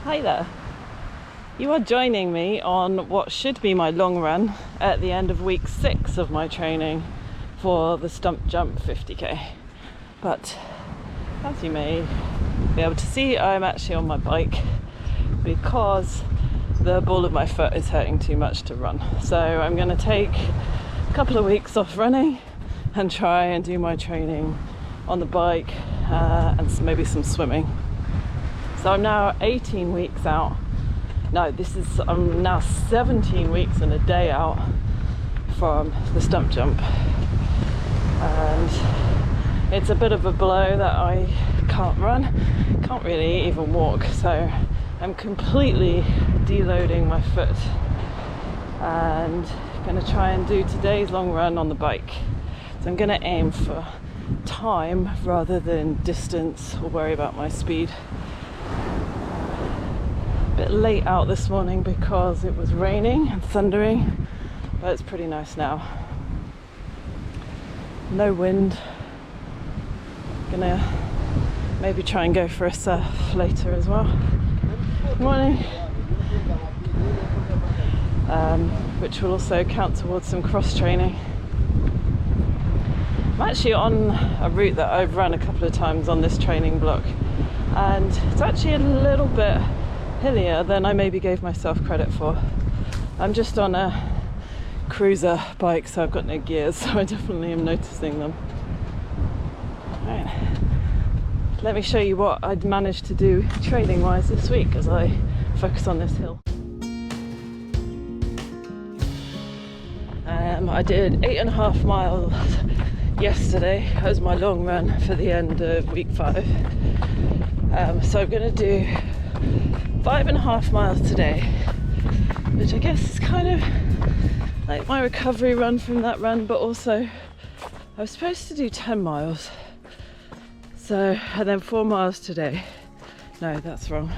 Hi there. You are joining me on what should be my long run at the end of week 6 of my training for the Stump Jump 50k. But as you may be able to see, I'm actually on my bike because the ball of my foot is hurting too much to run. So I'm going to take a couple of weeks off running and try and do my training on the bike and maybe some swimming. So I'm now 18 weeks out. No, I'm now 17 weeks and a day out from the Stump Jump. And it's a bit of a blow that I can't run, can't really even walk. So I'm completely deloading my foot and going to try and do today's long run on the bike. So I'm going to aim for time rather than distance or worry about my speed. Bit late out this morning because it was raining and thundering, but it's pretty nice now. No wind. Gonna maybe try and go for a surf later as well. Morning. Which will also count towards some cross training. I'm actually on a route that I've run a couple of times on this training block, and it's actually a little bit hillier than I maybe gave myself credit for. I'm just on a cruiser bike, so I've got no gears, so I definitely am noticing them. Right. Let me show you what I'd managed to do training wise this week as I focus on this hill. I did 8.5 miles yesterday as my long run for the end of week 5. So I'm going to do 5.5 miles today, which I guess is kind of like my recovery run from that run, but also I was supposed to do 10 miles. So, and then 4 miles today. No, that's wrong.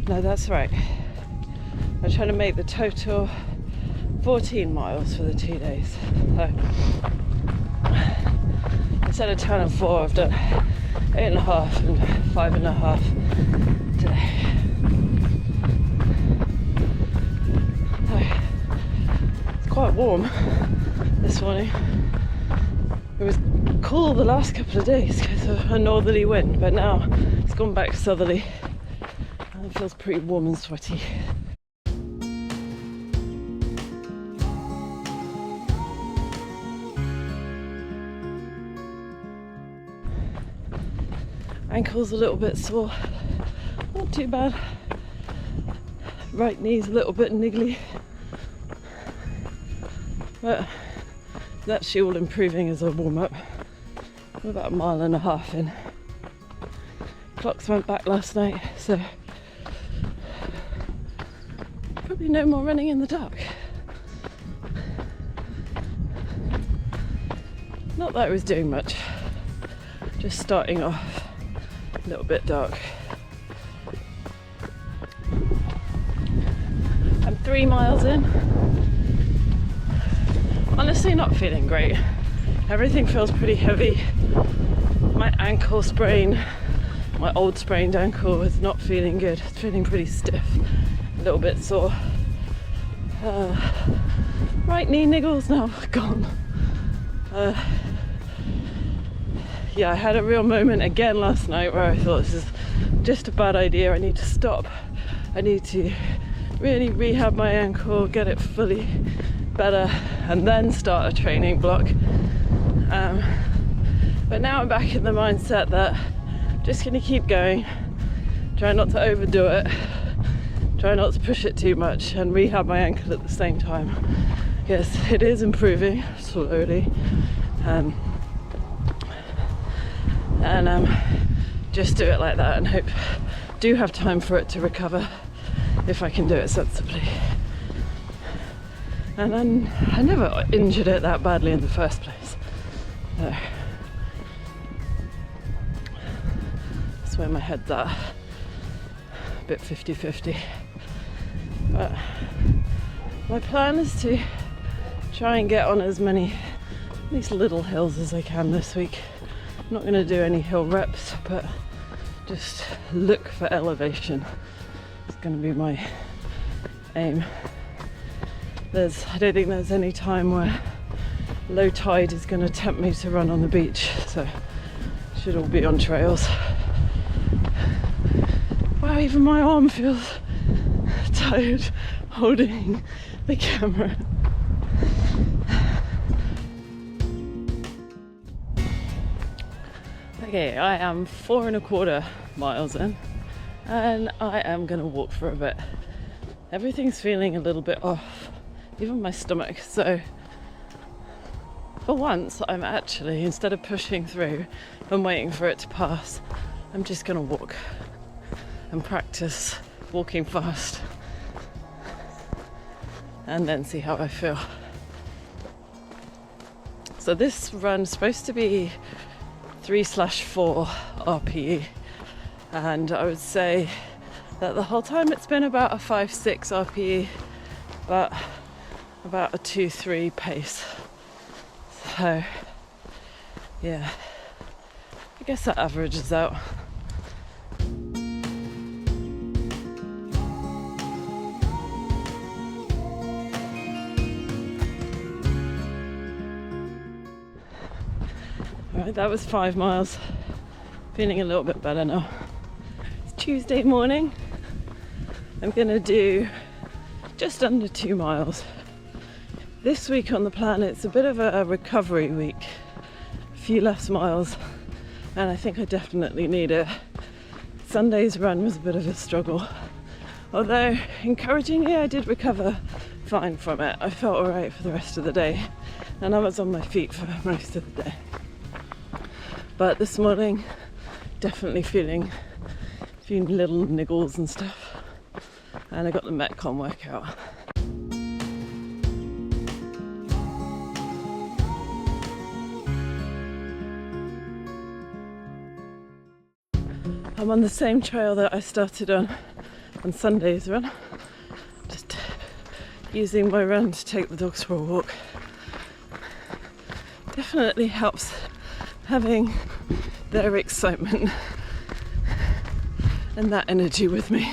No, that's right. I'm trying to make the total 14 miles for the 2 days. So, instead of 10 and 4, I've done 8.5 and 5.5 today. It's quite warm this morning. It was cool the last couple of days because of a northerly wind, but now it's gone back southerly and it feels pretty warm and sweaty. Ankle's a little bit sore, not too bad. Right knee's a little bit niggly, but it's actually all improving as I warm up. I'm about 1.5 miles in. Clocks went back last night, so probably no more running in the dark. Not that I was doing much, just starting off a little bit dark. I'm 3 miles in. Honestly, not feeling great. Everything feels pretty heavy. My ankle sprain, my old sprained ankle, is not feeling good. It's feeling pretty stiff, a little bit sore. Right knee niggles now gone. Yeah, I had a real moment again last night where I thought this is just a bad idea. I need to stop. I need to really rehab my ankle, get it fully better, and then start a training block. But now I'm back in the mindset that I'm just going to keep going, try not to overdo it, try not to push it too much, and rehab my ankle at the same time. Yes, it is improving slowly. And just do it like that and do have time for it to recover if I can do it sensibly. And then I never injured it that badly in the first place. So that's where my head's at, a bit 50-50. But my plan is to try and get on as many these little hills as I can this week. I'm not going to do any hill reps, but just look for elevation. It's going to be my aim. I don't think there's any time where low tide is going to tempt me to run on the beach, so it should all be on trails. Wow, even my arm feels tired holding the camera. Okay, I am 4.25 miles in and I am gonna walk for a bit. Everything's feeling a little bit off, even my stomach, so for once I'm actually, instead of pushing through and waiting for it to pass, I'm just gonna walk and practice walking fast and then see how I feel. So this run's supposed to be 3/4 RPE, and I would say that the whole time it's been about a 5-6 RPE, but about a 2-3 pace. So yeah, I guess that averages out. Right, that was 5 miles. Feeling a little bit better now. It's Tuesday morning. I'm gonna do just under 2 miles. This week on the plan, it's a bit of a recovery week. A few less miles, and I think I definitely need it. Sunday's run was a bit of a struggle. Although, encouragingly, I did recover fine from it. I felt alright for the rest of the day, and I was on my feet for most of the day. But this morning, definitely feeling a few little niggles and stuff. And I got the Metcon workout. I'm on the same trail that I started on Sunday's run. Just using my run to take the dogs for a walk. Definitely helps having their excitement and that energy with me.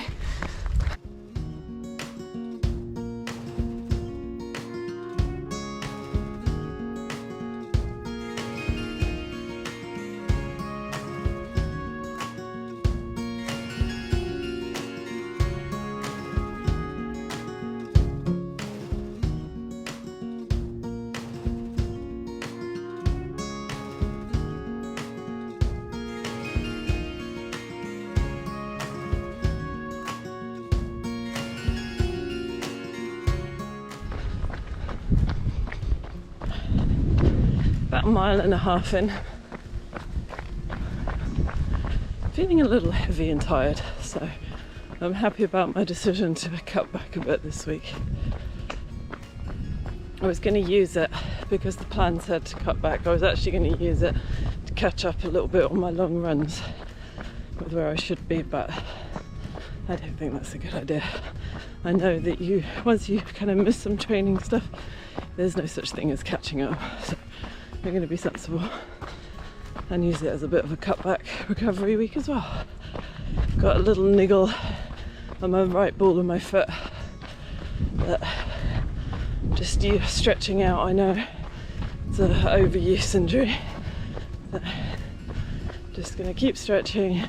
About 1.5 miles in. Feeling a little heavy and tired, so I'm happy about my decision to cut back a bit this week. I was going to use it because the plan said to cut back. I was actually going to use it to catch up a little bit on my long runs with where I should be, but I don't think that's a good idea. I know that once you kind of miss some training stuff, there's no such thing as catching up. So I'm going to be sensible and use it as a bit of a cutback recovery week as well. Got a little niggle on my right ball of my foot that just stretching out. I know it's an overuse injury. But just going to keep stretching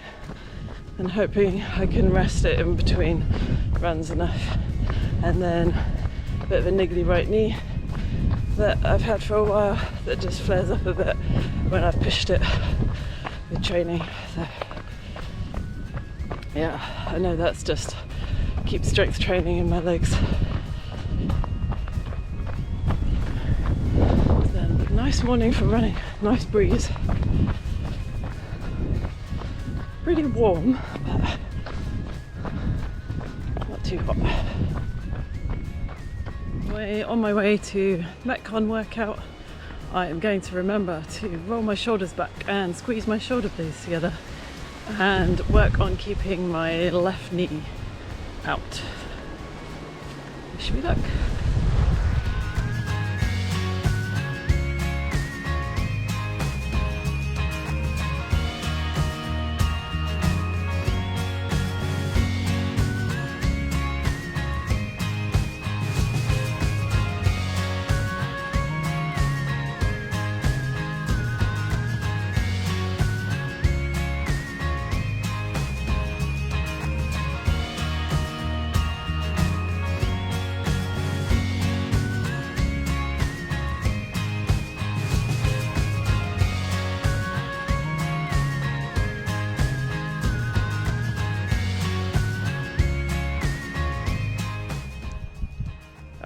and hoping I can rest it in between runs enough. And then a bit of a niggly right knee that I've had for a while that just flares up a bit when I've pushed it with training. So yeah, I know that's just keep strength training in my legs. Then nice morning for running, nice breeze. Pretty warm, but not too hot. On my way to Metcon workout, I am going to remember to roll my shoulders back and squeeze my shoulder blades together and work on keeping my left knee out. Wish me luck.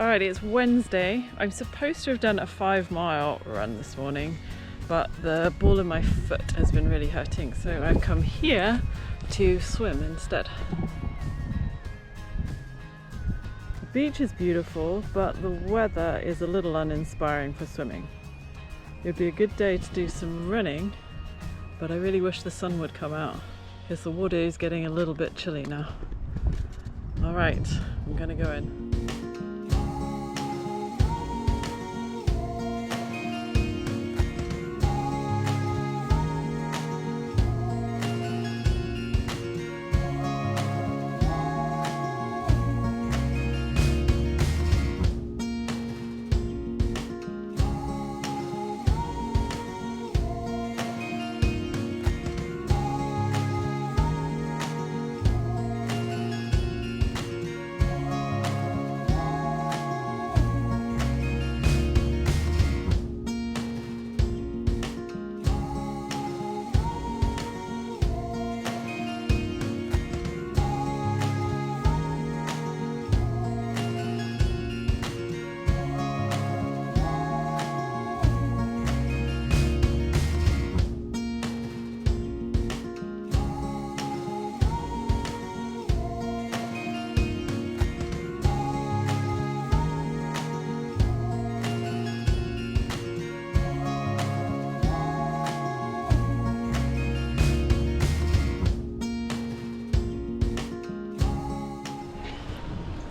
Alrighty, it's Wednesday. I'm supposed to have done a 5-mile run this morning, but the ball in my foot has been really hurting, so I've come here to swim instead. The beach is beautiful, but the weather is a little uninspiring for swimming. It would be a good day to do some running, but I really wish the sun would come out because the water is getting a little bit chilly now. Alright, I'm gonna go in.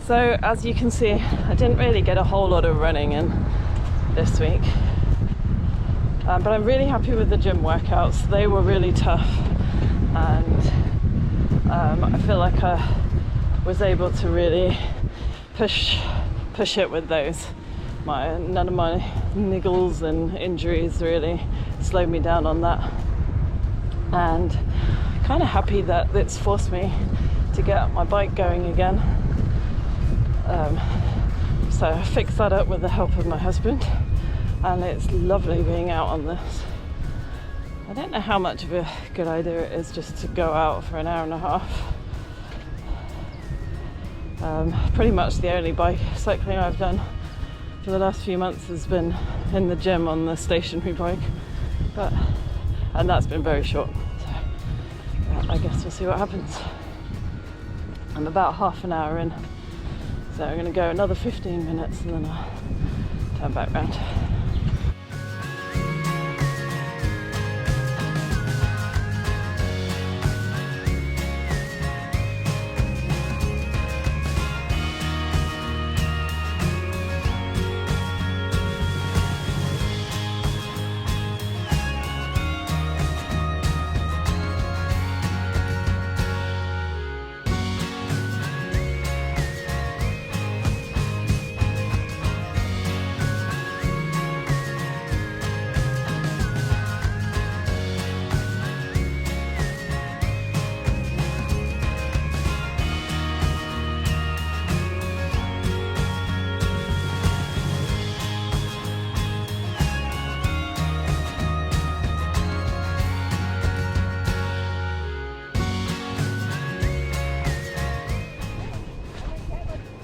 So as you can see, I didn't really get a whole lot of running in this week, but I'm really happy with the gym workouts. They were really tough, and I feel like I was able to really push it with those. None of my niggles and injuries really slowed me down on that, and kind of happy that it's forced me to get my bike going again. So I fixed that up with the help of my husband, and it's lovely being out on this. I don't know how much of a good idea it is just to go out for an hour and a half. Pretty much the only bike cycling I've done for the last few months has been in the gym on the stationary bike, and that's been very short, so I guess we'll see what happens. I'm about half an hour in, so I'm going to go another 15 minutes and then I'll turn back round.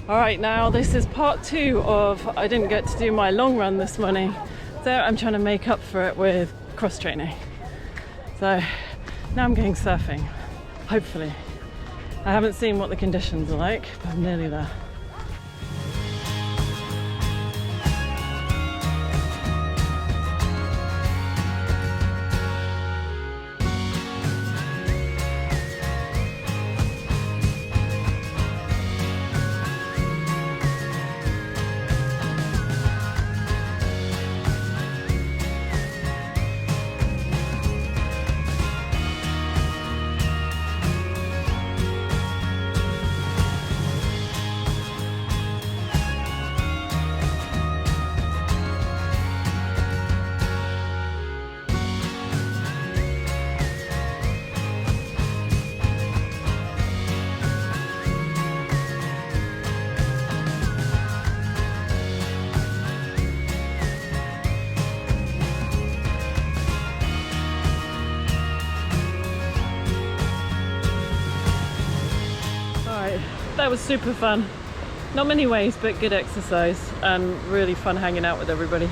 Alright, now this is part 2 of I didn't get to do my long run this morning, so I'm trying to make up for it with cross training. So now I'm going surfing, hopefully. I haven't seen what the conditions are like, but I'm nearly there. That was super fun. Not many ways, but good exercise and really fun hanging out with everybody.